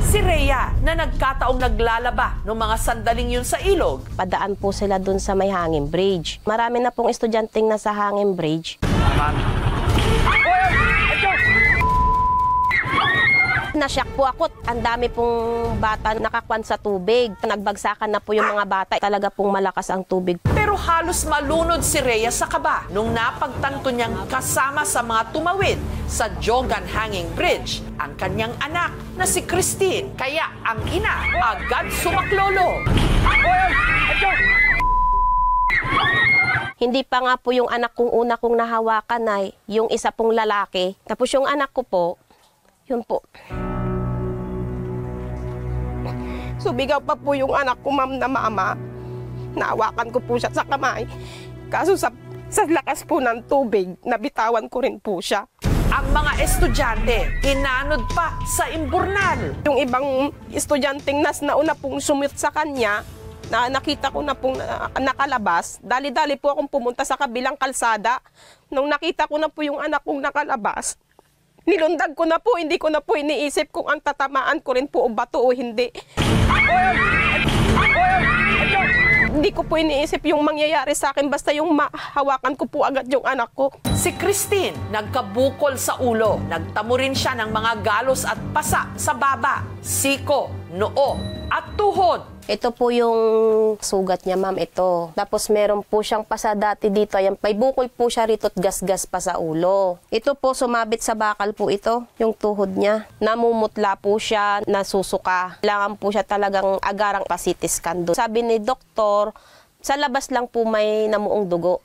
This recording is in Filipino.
Si Rhea na nagkataong naglalaba noong mga sandaling yun sa ilog. Padaan po sila dun sa may hanging bridge. Marami na pong estudyanteng nasa hanging bridge. Nasyak po ako. Ang dami pong bata nakakwan sa tubig. Nagbagsakan na po yung mga bata. Talaga pong malakas ang tubig. Pero halos malunod si Rhea sa kaba nung napagtanto niyang kasama sa mga tumawid sa Jogan Hanging Bridge ang kanyang anak na si Christine. Kaya ang ina agad sumaklolo. Hindi pa nga po yung anak kong una kong nahawakan ay yung isa pong lalaki. Tapos yung anak ko po, yun po. Subigaw pa po yung anak ko, ma'am, na mama. Naawakan ko po siya sa kamay. Kaso sa lakas po ng tubig, nabitawan ko rin po siya. Ang mga estudyante, inanod pa sa imburnal. Yung ibang estudyanteng nauna pong sumit sa kanya, na nakita ko na pong nakalabas, dali-dali po akong pumunta sa kabilang kalsada. Nung nakita ko na po yung anak kong nakalabas, nilundag ko na po, hindi ko na po iniisip kung ang tatamaan ko rin po o bato o hindi. Hindi ko po iniisip yung mangyayari sa akin, basta yung mahawakan ko po agad yung anak ko. Si Christine nagkabukol sa ulo. Nagtamo rin siya ng mga galos at pasa sa baba, siko, noo at tuhod. Ito po yung sugat niya, ma'am, ito. Tapos meron po siyang pasa dati dito. Ayan, may bukol po siya rito at gas-gas pa sa ulo. Ito po, sumabit sa bakal po ito, yung tuhod niya. Namumutla po siya, nasusuka. Kailangan po siya talagang agarang pa-CT scan doon. Sabi ni doktor, sa labas lang po may namuong dugo.